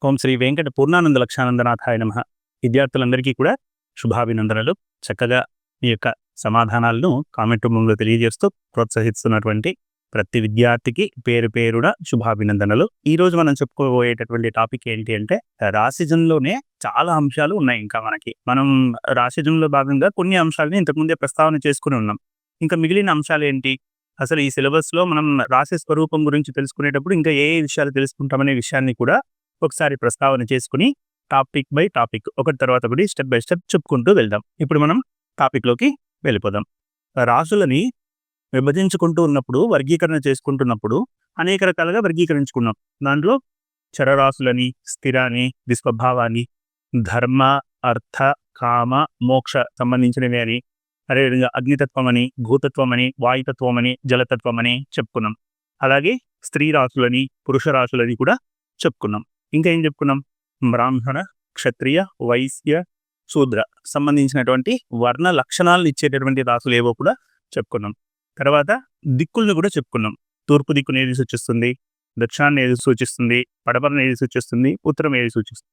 ఓం శ్రీ వెంకట పూర్ణానంద లక్షానందనాథాయ నమః. విద్యార్థులందరికీ కూడా శుభాభినందనలు. చక్కగా మీ యొక్క సమాధానాలను కామెంట్ రూపంలో తెలియజేస్తూ ప్రోత్సహిస్తున్నటువంటి ప్రతి విద్యార్థికి పేరు పేరున శుభాభినందనలు. ఈ రోజు మనం చెప్పుకోబోయేటటువంటి టాపిక్ ఏంటి అంటే, రాశిజంలోనే చాలా అంశాలు ఉన్నాయి. ఇంకా మనం రాశిజంలో భాగంగా కొన్ని అంశాలని ఇంతకుముందే ప్రస్తావన చేసుకుని ఉన్నాం. ఇంకా మిగిలిన అంశాలు ఏంటి, అసలు ఈ సిలబస్లో మనం రాశి స్వరూపం గురించి తెలుసుకునేటప్పుడు ఇంకా ఏ విషయాలు తెలుసుకుంటామనే విషయాన్ని కూడా ఒకసారి ప్రస్తావన చేసుకుని టాపిక్ బై టాపిక్ ఒకటి తర్వాత ఒకటి స్టెప్ బై స్టెప్ చెప్పుకుంటూ వెళ్దాం. ఇప్పుడు మనం టాపిక్లోకి వెళ్ళిపోదాం. రాశులని విభజించుకుంటూ ఉన్నప్పుడు, వర్గీకరణ చేసుకుంటున్నప్పుడు అనేక రకాలుగా వర్గీకరించుకున్నాం. దాంట్లో చరరాశులని, స్థిరాన్ని, విశ్వభావాన్ని, ధర్మ, అర్థ, కామ, మోక్ష సంబంధించినవి అని, అదేవిధంగా అగ్నితత్వం అని, భూతత్వం అని, వాయుతత్వం అని, జలతత్వం అని చెప్పుకున్నాం. అలాగే స్త్రీ రాశులని, పురుష రాశులని కూడా చెప్పుకున్నాం. ఇంకా ఏం చెప్పుకున్నాం, బ్రాహ్మణ, క్షత్రియ, వైశ్య, శూద్ర సంబంధించినటువంటి వర్ణ లక్షణాలను ఇచ్చేటటువంటి రాశులు ఏవో కూడా చెప్పుకున్నాం. తర్వాత దిక్కులను కూడా చెప్పుకున్నాం. తూర్పు దిక్కును ఏది సూచిస్తుంది, దక్షిణాన్ని ఏది సూచిస్తుంది, పడమరను ఏది సూచిస్తుంది, ఉత్తరం ఏది సూచిస్తుంది.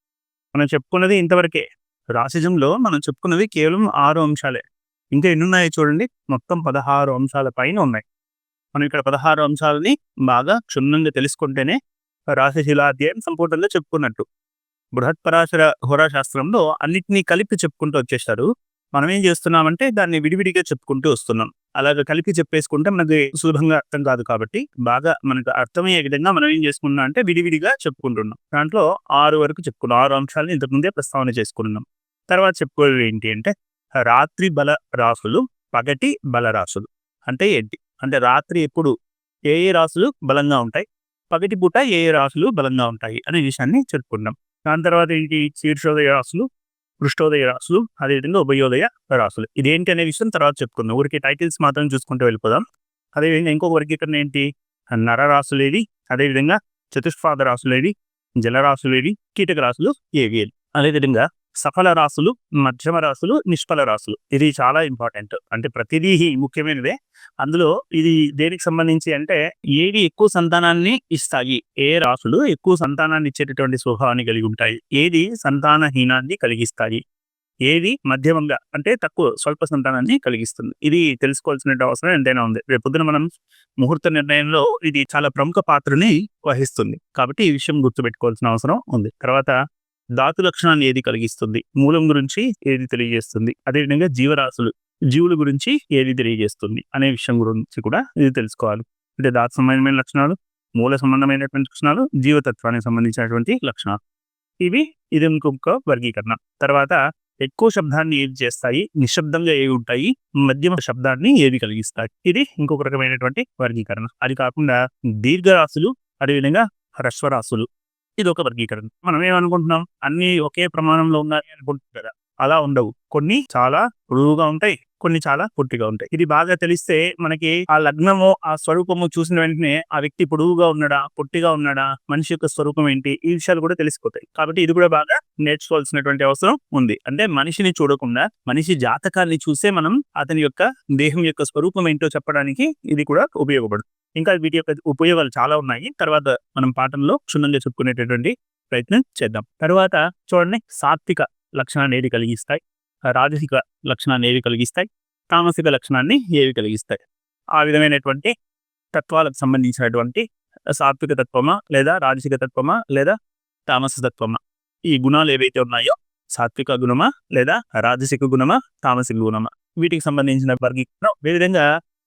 మనం చెప్పుకున్నది ఇంతవరకే. రాశిజంలో మనం చెప్పుకున్నది కేవలం 6 అంశాలే. ఇంకా ఎన్ని ఉన్నాయో చూడండి, మొత్తం 16 అంశాల పైన ఉన్నాయి. మనం ఇక్కడ 16 అంశాలని బాగా క్షుణ్ణంగా తెలుసుకుంటేనే రాశిశిలాధ్యాయం సంపూర్ణంగా చెప్పుకున్నట్టు. బృహత్పరాశర హోరాశాస్త్రంలో అన్నిటినీ కలిపి చెప్పుకుంటూ వచ్చేస్తారు. మనం ఏం చేస్తున్నామంటే దాన్ని విడివిడిగా చెప్పుకుంటూ వస్తున్నాం. అలాగే కలిపి చెప్పేసుకుంటే మనకి సులభంగా అర్థం కాదు. కాబట్టి బాగా మనకు అర్థమయ్యే విధంగా మనం ఏం చేసుకున్నాం అంటే విడివిడిగా చెప్పుకుంటున్నాం. దాంట్లో 6 వరకు చెప్పుకున్నాం. 6 అంశాలను ఇంతకుముందే ప్రస్తావన చేసుకున్నాం. తర్వాత చెప్పుకోవాలి ఏంటి అంటే, రాత్రి బల రాశులు, పగటి బల రాశులు అంటే ఏంటి అంటే, రాత్రి ఎప్పుడు ఏ ఏ రాశులు బలంగా ఉంటాయి, పగటి పూట ఏ ఏ రాశులు బలంగా ఉంటాయి అనే విషయాన్ని చెప్పుకున్నాం. దాని తర్వాత ఏంటి, శీర్షోదయ రాశులు, పృష్ఠోదయ రాశులు, అదేవిధంగా ఉభయోదయ రాశులు. ఇదేంటి అనే విషయం తర్వాత చెప్పుకుందాం. ఊరికి టైటిల్స్ మాత్రం చూసుకుంటూ వెళ్ళిపోదాం. అదేవిధంగా ఇంకొక వర్గీకరణ ఏంటి, నరరాశులేవి, అదేవిధంగా చతుష్పాద రాశులేవి, జలరాశులేవి, కీటక రాశులు ఏవి. అదేవిధంగా సఫల రాశులు, మధ్యమ రాశులు, నిష్ఫల రాశులు. ఇది చాలా ఇంపార్టెంట్. అంటే ప్రతిదీ ముఖ్యమైనదే. అందులో ఇది దేనికి సంబంధించి అంటే, ఏవి ఎక్కువ సంతానాన్ని ఇస్తాయి, ఏ రాశులు ఎక్కువ సంతానాన్ని ఇచ్చేటటువంటి స్వభావాన్ని కలిగి ఉంటాయి, ఏది సంతానహీనాన్ని కలిగిస్తాయి, ఏది మధ్యమంగా అంటే తక్కువ స్వల్ప సంతానాన్ని కలిగిస్తుంది. ఇది తెలుసుకోవాల్సిన అవసరం ఎంతైనా ఉంది. రేపొద్దున మనం ముహూర్త నిర్ణయంలో ఇది చాలా ప్రముఖ పాత్రని వహిస్తుంది. కాబట్టి ఈ విషయం గుర్తుపెట్టుకోవాల్సిన అవసరం ఉంది. తర్వాత ధాతు లక్షణాన్ని ఏది కలిగిస్తుంది, మూలం గురించి ఏది తెలియజేస్తుంది, అదేవిధంగా జీవరాశులు, జీవుల గురించి ఏది తెలియజేస్తుంది అనే విషయం గురించి కూడా ఇది తెలుసుకోవాలి. అంటే ధాతు సంబంధమైన లక్షణాలు, మూల సంబంధమైనటువంటి లక్షణాలు, జీవతత్వానికి సంబంధించినటువంటి లక్షణాలు. ఇది ఇంకొక వర్గీకరణ. తర్వాత ఎక్కువ శబ్దాన్ని ఏది చేస్తాయి, నిశ్శబ్దంగా ఏవి ఉంటాయి, మధ్యమ శబ్దాన్ని ఏది కలిగిస్తాయి. ఇది ఇంకొక రకమైనటువంటి వర్గీకరణ. అది కాకుండా దీర్ఘరాశులు, అదేవిధంగా హ్రస్వరాశులు, ఇది ఒక వర్గీకరణ. మనం ఏమనుకుంటున్నాం, అన్ని ఒకే ప్రమాణంలో ఉన్నాయి అనుకుంటున్నాం కదా. అలా ఉండవు. కొన్ని చాలా పొడవుగా ఉంటాయి, కొన్ని చాలా పొట్టిగా ఉంటాయి. ఇది బాగా తెలిస్తే మనకి ఆ లగ్నము, ఆ స్వరూపము చూసిన వెంటనే ఆ వ్యక్తి పొడవుగా ఉన్నాడా, పొట్టిగా ఉన్నాడా, మనిషి యొక్క స్వరూపం ఏంటి, ఈ విషయాలు కూడా తెలిసిపోతాయి. కాబట్టి ఇది కూడా బాగా నేర్చుకోవాల్సినటువంటి అవసరం ఉంది. అంటే మనిషిని చూడకుండా మనిషి జాతకాన్ని చూసే మనం అతని యొక్క దేహం యొక్క స్వరూపం ఏంటో చెప్పడానికి ఇది కూడా ఉపయోగపడుతుంది. ఇంకా వీటి యొక్క ఉపయోగాలు చాలా ఉన్నాయి. తర్వాత మనం పాఠంలో క్షుణ్ణంగా చెప్పుకునేటటువంటి ప్రయత్నం చేద్దాం. తర్వాత చూడండి, సాత్విక లక్షణాన్ని ఏది కలిగిస్తాయి, రాజసిక లక్షణాన్ని ఏవి కలిగిస్తాయి, తామసిక లక్షణాన్ని ఏవి కలిగిస్తాయి. ఆ విధమైనటువంటి తత్వాలకు సంబంధించినటువంటి సాత్విక తత్వమా, లేదా రాజసిక తత్వమా, లేదా తామస తత్వమా, ఈ గుణాలు ఏవైతే ఉన్నాయో సాత్విక గుణమా, లేదా రాజసిక గుణమా, తామసిక గుణమా, వీటికి సంబంధించిన వర్గీకరణ. అదేవిధంగా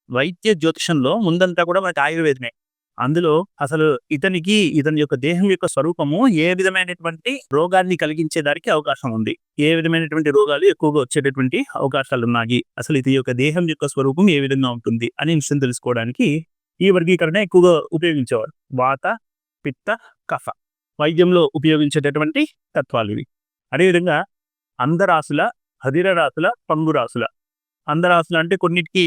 వైద్య జ్యోతిషంలో ముందంతా కూడా మనకి ఆయుర్వేదమే. అందులో అసలు ఇతని యొక్క దేహం యొక్క స్వరూపము ఏ విధమైనటువంటి రోగాన్ని కలిగించేదానికి అవకాశం ఉంది, ఏ విధమైనటువంటి రోగాలు ఎక్కువగా వచ్చేటటువంటి అవకాశాలు ఉన్నాయి, అసలు ఇది యొక్క దేహం యొక్క స్వరూపం ఏ విధంగా ఉంటుంది అనే విషయం తెలుసుకోవడానికి ఈ వర్గీకరణ ఎక్కువగా ఉపయోగించేవారు. వాత, పిత్త, కఫ వైద్యంలో ఉపయోగించేటటువంటి తత్వాలు ఇవి. అదేవిధంగా అందరాశుల, హదిర రాశుల, పంగు రాశుల. అందరాశులు అంటే కొన్నిటికి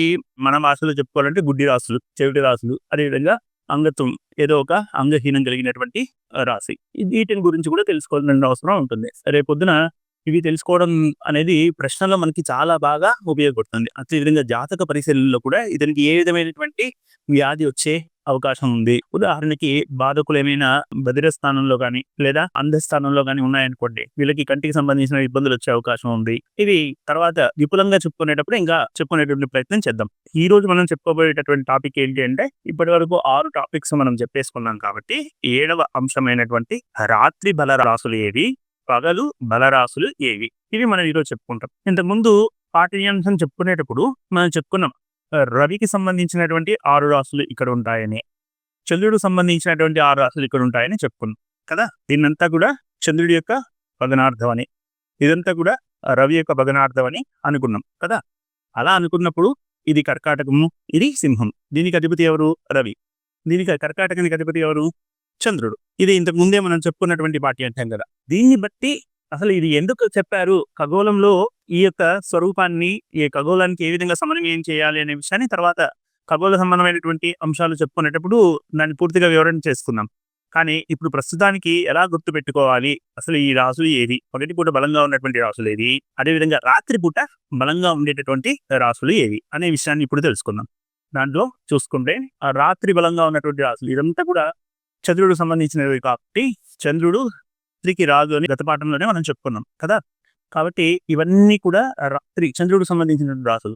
మన భాషలో చెప్పుకోవాలంటే గుడ్డి రాశులు, చెవిటి రాశులు, అదేవిధంగా అంగత్వం, ఏదో ఒక అంగహీనం కలిగినటువంటి రాశి. వీటిని గురించి కూడా తెలుసుకోవాల్సిన అవసరం ఉంటుంది. రేపొద్దున ఇవి తెలుసుకోవడం అనేది ప్రశ్నలో మనకి చాలా బాగా ఉపయోగపడుతుంది. అదేవిధంగా జాతక పరిశీలనలో కూడా ఇతనికి ఏ విధమైనటువంటి వ్యాధి వచ్చే అవకాశం ఉంది. ఉదాహరణకి బాధకులు ఏమైనా బదిర స్థానంలో కానీ లేదా అంధ స్థానంలో కానీ ఉన్నాయనుకోండి, వీళ్ళకి కంటికి సంబంధించిన ఇబ్బందులు వచ్చే అవకాశం ఉంది. ఇవి తర్వాత విపులంగా చెప్పుకునేటప్పుడు ఇంకా చెప్పుకునేటువంటి ప్రయత్నం చేద్దాం. ఈ రోజు మనం చెప్పుకోబోయేటటువంటి టాపిక్ ఏంటి అంటే, ఇప్పటి వరకు 6 టాపిక్స్ మనం చెప్పేసుకున్నాం కాబట్టి 7వ అంశమైనటువంటి రాత్రి బలరాశులు ఏవి, పగలు బలరాశులు ఏవి, ఇవి మనం ఈరోజు చెప్పుకుంటాం. ఇంతకుముందు పాఠ్యాంశం చెప్పుకునేటప్పుడు మనం చెప్పుకున్నాం రవికి సంబంధించినటువంటి 6 రాశులు ఇక్కడ ఉంటాయని, చంద్రుడికి సంబంధించినటువంటి 6 రాశులు ఇక్కడ ఉంటాయని చెప్పుకున్నాం కదా. దీన్నంతా కూడా చంద్రుడి యొక్క భగ్నార్థం అని, ఇదంతా కూడా రవి యొక్క భగ్నార్థం అని అనుకున్నాం కదా. అలా అనుకున్నప్పుడు ఇది కర్కాటకము, ఇది సింహం. దీనికి అధిపతి ఎవరు? రవి. దీనికి కర్కాటకానికి అధిపతి ఎవరు? చంద్రుడు. ఇది ఇంతకు ముందే మనం చెప్పుకున్నటువంటి పాఠ్యాంశం కదా. దీన్ని బట్టి అసలు ఇది ఎందుకు చెప్పారు, ఖగోళంలో ఈ యొక్క స్వరూపాన్ని, ఈ ఖగోళానికి ఏ విధంగా సమన్వయం చేయాలి అనే విషయాన్ని తర్వాత ఖగోళ సంబంధమైనటువంటి అంశాలు చెప్పుకునేటప్పుడు దాన్ని పూర్తిగా వివరణ చేసుకుందాం. కానీ ఇప్పుడు ప్రస్తుతానికి ఎలా గుర్తుపెట్టుకోవాలి, అసలు ఈ రాశులు ఏది, పగటిపూట బలంగా ఉన్నటువంటి రాశులు ఏది, అదేవిధంగా రాత్రిపూట బలంగా ఉండేటటువంటి రాశులు ఏవి అనే విషయాన్ని ఇప్పుడు తెలుసుకుందాం. దాంట్లో చూసుకుంటే ఆ రాత్రి బలంగా ఉన్నటువంటి రాశులు ఇదంతా కూడా చంద్రుడికి సంబంధించినవి కాబట్టి చంద్రుడు రాత్రికి రాజు అని గత పాఠంలోనే మనం చెప్పుకున్నాం కదా. కాబట్టి ఇవన్నీ కూడా రాత్రి చంద్రుడికి సంబంధించినటువంటి రాశులు.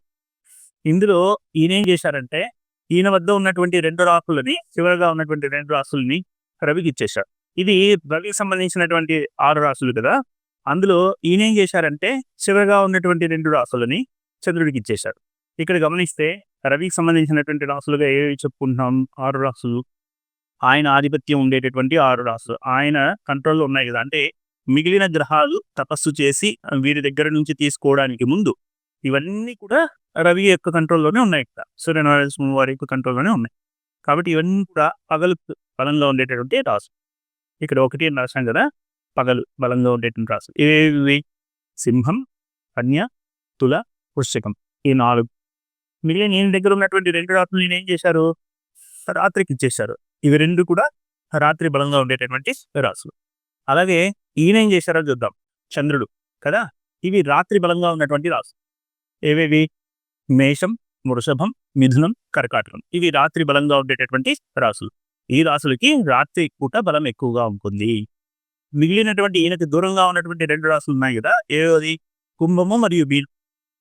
ఇందులో ఈయన ఏం చేశారంటే, ఈయన వద్ద ఉన్నటువంటి 2 రాశులని, చివరగా ఉన్నటువంటి 2 రాశుల్ని రవికి ఇచ్చేశాడు. ఇది రవికి సంబంధించినటువంటి 6 రాశులు కదా. అందులో ఈయన ఏం చేశారంటే చివరగా ఉన్నటువంటి 2 రాశులని చంద్రుడికి ఇచ్చేశాడు. ఇక్కడ గమనిస్తే రవికి సంబంధించినటువంటి రాశులుగా ఏవి చెప్పుకుంటున్నాం? 6 రాశులు. ఆయన ఆధిపత్యం ఉండేటటువంటి 6 రాశులు ఆయన కంట్రోల్లో ఉన్నాయి కదా. అంటే మిగిలిన గ్రహాలు తపస్సు చేసి వీరి దగ్గర నుంచి తీసుకోవడానికి ముందు ఇవన్నీ కూడా రవి యొక్క కంట్రోల్లోనే ఉన్నాయి కదా. సూర్యనారాయణ స్వామి వారి యొక్క కంట్రోల్లోనే ఉన్నాయి. కాబట్టి ఇవన్నీ కూడా పగలు బలంగా ఉండేటటువంటి రాశు. ఇక్కడ 1 అని రాశాం కదా, పగలు బలంగా ఉండేటువంటి రాశు. ఇవి సింహం, కన్య, తుల, వృశ్చికం. ఈ 4. మిగిలిన ఈయన దగ్గర ఉన్నటువంటి 2 రాశులు ఈయన ఏం చేశారు? రాత్రికి ఇచ్చేశారు. ఇవి 2 కూడా రాత్రి బలంగా ఉండేటటువంటి రాశులు. అలాగే ఈయన ఏం చేశారో చూద్దాం. చంద్రుడు కదా, ఇవి రాత్రి బలంగా ఉన్నటువంటి రాశులు. ఏవేవి? మేషం, వృషభం, మిథునం, కర్కాటకం. ఇవి రాత్రి బలంగా ఉండేటటువంటి రాశులు. ఈ రాశులకి రాత్రి పూట బలం ఎక్కువగా ఉంటుంది. మిగిలినటువంటి ఈయనకి దూరంగా ఉన్నటువంటి 2 రాశులు ఉన్నాయి కదా, ఏది? కుంభము మరియు మీనం.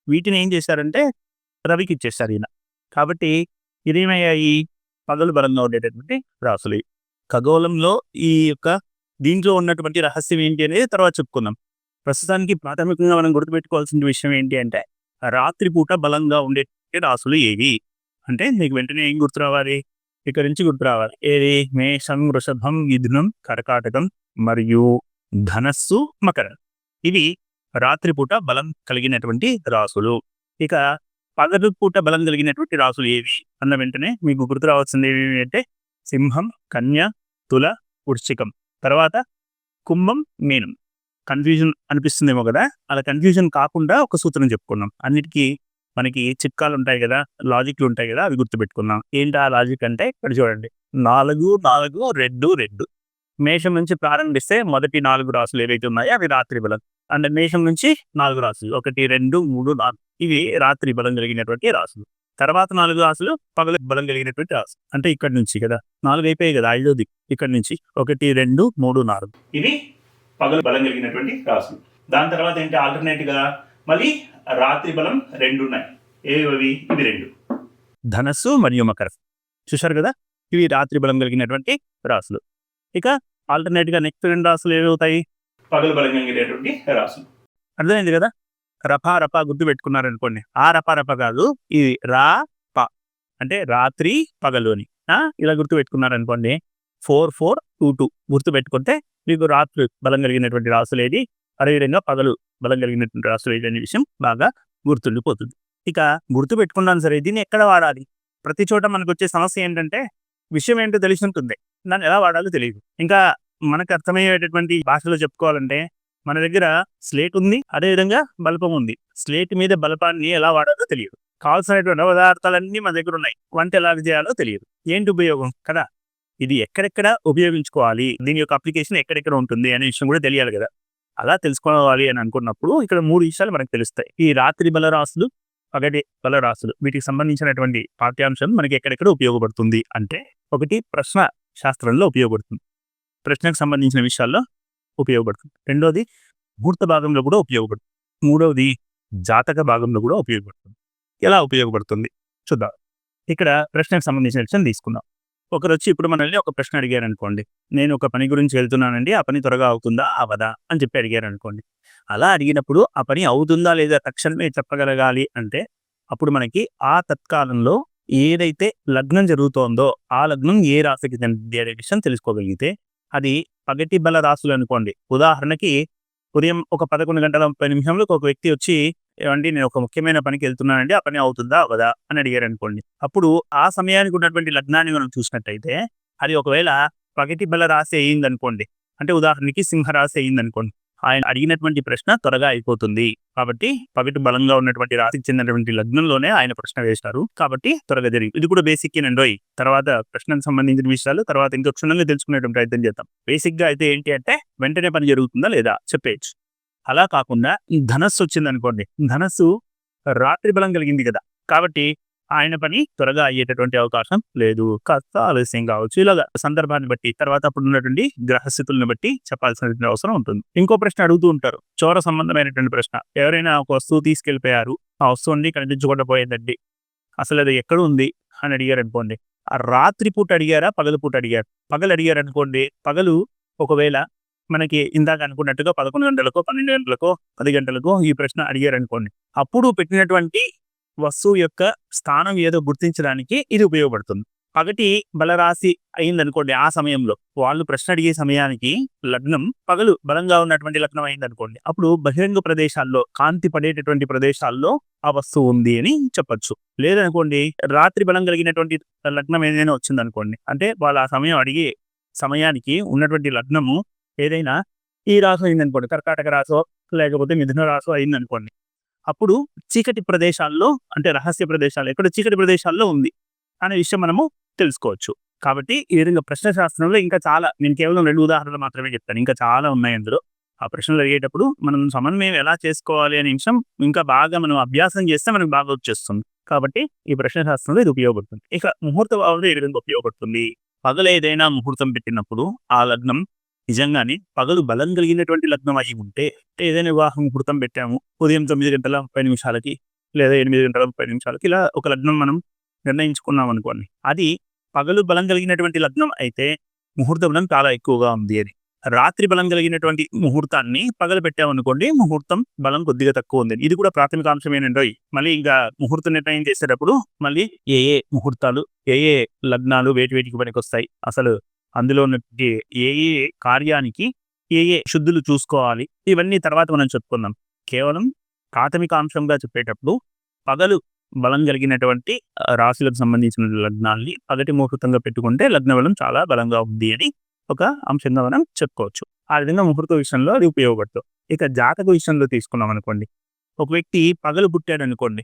వీటిని ఏం చేశారంటే రవికి ఇచ్చేశారు ఈయన. కాబట్టి ఇదేమయ్యాయి? పగలు బలంగా ఉండేటటువంటి రాశులు. ఖగోళంలో ఈ యొక్క దీంట్లో ఉన్నటువంటి రహస్యం ఏంటి అనేది తర్వాత చెప్పుకుందాం. ప్రస్తుతానికి ప్రాథమికంగా మనం గుర్తుపెట్టుకోవాల్సిన విషయం ఏంటి అంటే, రాత్రిపూట బలంగా ఉండేటువంటి రాశులు ఏవి అంటే మీకు వెంటనే ఏం గుర్తు రావాలి? ఇక్కడ నుంచి గుర్తు రావాలి. ఏది? మేషం, వృషభం, మిథునం, కర్కాటకం మరియు ధనస్సు, మకరం. ఇవి రాత్రిపూట బలం కలిగినటువంటి రాశులు. ఇక పగటిపూట బలం కలిగినటువంటి రాశులు ఏవి అన్న వెంటనే మీకు గుర్తు రావాల్సింది ఏవి అంటే సింహం, కన్య, తుల, వృశ్చికం. తర్వాత కుంభం, మీనం. కన్ఫ్యూజన్ అనిపిస్తుందేమో కదా, అలా కన్ఫ్యూజన్ కాకుండా ఒక సూత్రం చెప్పుకున్నాం. అన్నిటికీ మనకి చిట్కాలు ఉంటాయి కదా, లాజిక్లు ఉంటాయి కదా, అవి గుర్తుపెట్టుకున్నాం. ఏంటి ఆ లాజిక్ అంటే ఇక్కడ చూడండి. 4, 4, 2, 2. మేషం నుంచి ప్రారంభిస్తే మొదటి 4 రాశులు ఏవైతే ఉన్నాయో అవి రాత్రి బలం. అంటే మేషం నుంచి 4 రాశులు 1, 2, 3, 4 ఇవి రాత్రి బలం కలిగినటువంటి రాశులు. తర్వాత 4 రాశులు పగలు బలం కలిగినటువంటి రాశులు. అంటే ఇక్కడ నుంచి కదా 4 అయిపోయాయి కదా, 5ది ఇక్కడ నుంచి 1, 2, 3, 4 ఇవి పగలు బలం కలిగినటువంటి రాశులు. దాని తర్వాత ఏంటి? ఆల్టర్నేట్ గా మళ్ళీ రాత్రి బలం 2 ఉన్నాయి. ఏవి? ఇవి 2 ధనస్సు మరియు మకరం. చూశారు కదా, ఇవి రాత్రి బలం కలిగినటువంటి రాశులు. ఇక ఆల్టర్నేట్ గా నెక్స్ట్ 2 రాశులు ఏమవుతాయి? పగలు బలం కలిగినటువంటి రాశులు. అర్థమైంది కదా. రపా రపా గుర్తు పెట్టుకున్నారనుకోండి. ఆ రపా రప కాదు, ఇది రా ప అంటే రాత్రి పగలు అని ఇలా గుర్తు పెట్టుకున్నారనుకోండి. 4, 4, 2, 2 గుర్తు పెట్టుకుంటే మీకు రాత్రి బలం కలిగినటువంటి రాశులు ఏది, అదేవిధంగా పగలు బలం కలిగినటువంటి రాశులు ఏది అనే విషయం బాగా గుర్తుండిపోతుంది. ఇక గుర్తు పెట్టుకున్నాను సరే, దీన్ని ఎక్కడ వాడాలి? ప్రతి చోట మనకు వచ్చే సమస్య ఏంటంటే విషయం ఏంటో తెలిసి ఉంటుంది, దాన్ని ఎలా వాడాలో తెలియదు. ఇంకా మనకు అర్థమయ్యేటటువంటి భాషలో చెప్పుకోవాలంటే మన దగ్గర స్లేట్ ఉంది, అదేవిధంగా బల్పం ఉంది. స్లేట్ మీద బల్పాన్ని ఎలా వాడాలో తెలియదు. కావాల్సినటువంటి పదార్థాలన్నీ మన దగ్గర ఉన్నాయి, వంట ఎలా చేయాలో తెలియదు. ఏంటి ఉపయోగం కదా. ఇది ఎక్కడెక్కడ ఉపయోగించుకోవాలి, దీని యొక్క అప్లికేషన్ ఎక్కడెక్కడ ఉంటుంది అనే విషయం కూడా తెలియాలి కదా. అలా తెలుసుకోవాలి అని అనుకున్నప్పుడు ఇక్కడ 3 విషయాలు మనకు తెలుస్తాయి. ఈ రాత్రి బలరాశులు పగటి బల రాశులు వీటికి సంబంధించినటువంటి పాఠ్యాంశం మనకి ఎక్కడెక్కడ ఉపయోగపడుతుంది అంటే, ఒకటి ప్రశ్న శాస్త్రంలో ఉపయోగపడుతుంది, ప్రశ్నకు సంబంధించిన విషయాల్లో ఉపయోగపడుతుంది. రెండోది ముహూర్త భాగంలో కూడా ఉపయోగపడుతుంది. మూడవది జాతక భాగంలో కూడా ఉపయోగపడుతుంది. ఎలా ఉపయోగపడుతుంది చూద్దాం. ఇక్కడ ప్రశ్నకు సంబంధించిన విషయం తీసుకుందాం. ఒకరు వచ్చి ఇప్పుడు మనల్ని ఒక ప్రశ్న అడిగారు అనుకోండి, నేను ఒక పని గురించి వెళ్తున్నానండి, ఆ పని త్వరగా అవుతుందా అవదా అని చెప్పి అడిగారు అనుకోండి. అలా అడిగినప్పుడు ఆ పని అవుతుందా లేదా తక్షణమే చెప్పగలగాలి అంటే, అప్పుడు మనకి ఆ తత్కాలంలో ఏదైతే లగ్నం జరుగుతోందో ఆ లగ్నం ఏ రాశికి చెందింది అనే విషయం తెలుసుకోగలిగితే, అది పగటి బల రాశులు అనుకోండి. ఉదాహరణకి ఉదయం ఒక 11:30 ఒక వ్యక్తి వచ్చి, ఏమండి నేను ఒక ముఖ్యమైన పనికి వెళ్తున్నానండి, ఆ పని అవుతుందా అవదా అని అడిగారు అనుకోండి. అప్పుడు ఆ సమయానికి ఉన్నటువంటి లగ్నాన్ని మనం చూసినట్టయితే, అది ఒకవేళ పగటి బల రాశి అయిందనుకోండి, అంటే ఉదాహరణకి సింహరాశి అయిందనుకోండి, ఆయన అడిగినటువంటి ప్రశ్న త్వరగా అయిపోతుంది. కాబట్టి పగటి బలంగా ఉన్నటువంటి రాశికి చెందినటువంటి లగ్నంలోనే ఆయన ప్రశ్న వేశారు, కాబట్టి త్వరగా జరిగింది. ఇది కూడా బేసిక్ నండోయ్. తర్వాత ప్రశ్నకు సంబంధించిన విషయాలు తర్వాత ఇంకా క్షుణ్ణంగా తెలుసుకునేటువంటి ప్రయత్నం చేద్దాం. బేసిక్ గా అయితే ఏంటి అంటే, వెంటనే పని జరుగుతుందా లేదా చెప్పేయచ్చు. అలా కాకుండా ధనస్సు వచ్చిందనుకోండి, ధనస్సు రాత్రి బలం కలిగింది కదా, కాబట్టి ఆయన పని త్వరగా అయ్యేటటువంటి అవకాశం లేదు, కాస్త ఆలస్యం కావచ్చు. ఇలాగా సందర్భాన్ని బట్టి తర్వాత అప్పుడు ఉన్నటువంటి గ్రహస్థితులను బట్టి చెప్పాల్సినటువంటి అవసరం ఉంటుంది. ఇంకో ప్రశ్న అడుగుతూ ఉంటారు, చోర సంబంధమైనటువంటి ప్రశ్న. ఎవరైనా ఒక వస్తువు తీసుకెళ్లిపోయారు, ఆ వస్తువు అండి కనిపించకుండా పోయిందండి, అసలు అది ఎక్కడ ఉంది అని అడిగారు అనుకోండి. ఆ రాత్రి పూట అడిగారా పగలు పూట అడిగారు? పగలు అడిగారు అనుకోండి, పగలు ఒకవేళ మనకి ఇందాక అనుకున్నట్టుగా 11 గంటలకో 12 గంటలకో 10 గంటలకో ఈ ప్రశ్న అడిగారు అనుకోండి, అప్పుడు పెట్టినటువంటి వస్తువు యొక్క స్థానం ఏదో గుర్తించడానికి ఇది ఉపయోగపడుతుంది. పగటి బలరాశి అయిందనుకోండి, ఆ సమయంలో వాళ్ళు ప్రశ్న అడిగే సమయానికి లగ్నం పగలు బలంగా ఉన్నటువంటి లగ్నం అయిందనుకోండి, అప్పుడు బహిరంగ ప్రదేశాల్లో కాంతి పడేటటువంటి ప్రదేశాల్లో ఆ వస్తువు ఉంది అని చెప్పొచ్చు. లేదనుకోండి, రాత్రి బలం కలిగినటువంటి లగ్నం ఏదైనా వచ్చిందనుకోండి, అంటే వాళ్ళు ఆ సమయం అడిగే సమయానికి ఉన్నటువంటి లగ్నము ఏదైనా ఈ రాశి అయిందనుకోండి, కర్కాటక రాశో లేకపోతే మిథున రాశో అయిందనుకోండి, అప్పుడు చీకటి ప్రదేశాల్లో, అంటే రహస్య ప్రదేశాలు ఎక్కడ చీకటి ప్రదేశాల్లో ఉంది అనే విషయం మనము తెలుసుకోవచ్చు. కాబట్టి ఈ విధంగా ప్రశ్న శాస్త్రంలో ఇంకా చాలా, నేను కేవలం 2 ఉదాహరణలు మాత్రమే చెప్తాను, ఇంకా చాలా ఉన్నాయి అందులో. ఆ ప్రశ్నలు అడిగేటప్పుడు మనం సమన్వయం ఎలా చేసుకోవాలి అనే విషయం ఇంకా బాగా మనం అభ్యాసం చేస్తే మనకు బాగా వచ్చేస్తుంది. కాబట్టి ఈ ప్రశ్న శాస్త్రంలో ఇది ఉపయోగపడుతుంది. ఇక ముహూర్త భావంలో ఈ విధంగా ఉపయోగపడుతుంది. పగలు ఏదైనా ముహూర్తం పెట్టినప్పుడు ఆ లగ్నం నిజంగానే పగలు బలం కలిగినటువంటి లగ్నం అయి ఉంటే, ఏదైనా వివాహ ముహూర్తం పెట్టాము ఉదయం 9:30 లేదా 8:30 ఇలా ఒక లగ్నం మనం నిర్ణయించుకున్నాం అనుకోండి, అది పగలు బలం కలిగినటువంటి లగ్నం అయితే ముహూర్త బలం చాలా ఎక్కువగా ఉంది అని. రాత్రి బలం కలిగినటువంటి ముహూర్తాన్ని పగలు పెట్టామనుకోండి, ముహూర్తం బలం కొద్దిగా తక్కువ ఉంది. ఇది కూడా ప్రాథమిక అంశమేనండి. మళ్ళీ ఇంకా ముహూర్త నిర్ణయం చేసేటప్పుడు మళ్ళీ ఏ ముహూర్తాలు ఏ లగ్నాలు వేటికి పనికొస్తాయి, అసలు అందులో ఉన్నటువంటి ఏ కార్యానికి ఏ శుద్ధులు చూసుకోవాలి, ఇవన్నీ తర్వాత మనం చెప్పుకుందాం. కేవలం ప్రాథమిక అంశంగా చెప్పేటప్పుడు పగలు బలం కలిగినటువంటి రాశులకు సంబంధించిన లగ్నాల్ని పగటి ముహూర్తంగా పెట్టుకుంటే లగ్న బలం చాలా బలంగా ఉంది అని ఒక అంశంగా మనం చెప్పుకోవచ్చు. ఆ విధంగా ముహూర్త విషయంలో అది ఉపయోగపడుతుంది. ఇక జాతక విషయంలో తీసుకున్నాం అనుకోండి, ఒక వ్యక్తి పగలు పుట్టాడు అనుకోండి,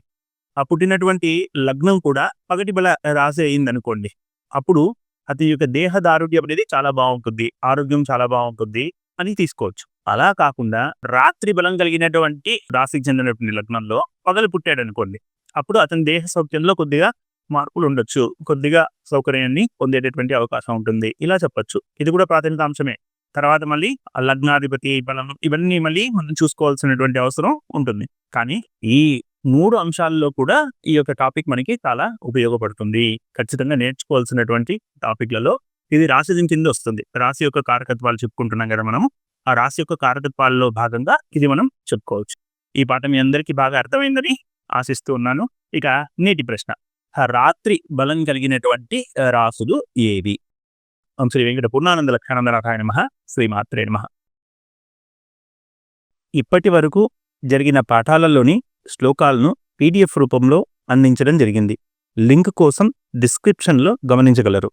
ఆ పుట్టినటువంటి లగ్నం కూడా పగటి బల రాశి అయింది అనుకోండి, అప్పుడు అతని యొక్క దేహ దారుఢ్యం అనేది చాలా బాగుంటుంది, ఆరోగ్యం చాలా బాగుంటుంది అని తీసుకోవచ్చు. అలా కాకుండా రాత్రి బలం కలిగినటువంటి రాశికి చెందినటువంటి లగ్నంలో పగలు పుట్టాడు అనుకోండి, అప్పుడు అతని దేహ సౌఖ్యంలో కొద్దిగా మార్పులు ఉండొచ్చు, కొద్దిగా సౌకర్యాన్ని పొందేటటువంటి అవకాశం ఉంటుంది, ఇలా చెప్పొచ్చు. ఇది కూడా ప్రాథమిక అంశమే. తర్వాత మళ్ళీ లగ్నాధిపతి బలం ఇవన్నీ మళ్ళీ మనం చూసుకోవాల్సినటువంటి అవసరం ఉంటుంది. కానీ ఈ 3 అంశాల్లో కూడా ఈ యొక్క టాపిక్ మనకి చాలా ఉపయోగపడుతుంది. ఖచ్చితంగా నేర్చుకోవాల్సినటువంటి టాపిక్లలో ఇది రాశి కింద వస్తుంది. రాశి యొక్క కారకత్వాలు చెప్పుకుంటున్నాం కదా మనము, ఆ రాశి యొక్క కారకత్వాల్లో భాగంగా ఇది మనం చెప్పుకోవచ్చు. ఈ పాఠం మీ అందరికీ బాగా అర్థమైందని ఆశిస్తూ ఉన్నాను. ఇక నేటి ప్రశ్న, రాత్రి బలం కలిగినటువంటి రాశులు ఏవి? శ్రీ వెంకట పూర్ణానంద లక్షానందనాథాయ నమః. శ్రీమాత్రే నమః. ఇప్పటి వరకు జరిగిన పాఠాలలోని శ్లోకాలను PDF రూపంలో అందించడం జరిగింది. లింక్ కోసం డిస్క్రిప్షన్లో గమనించగలరు.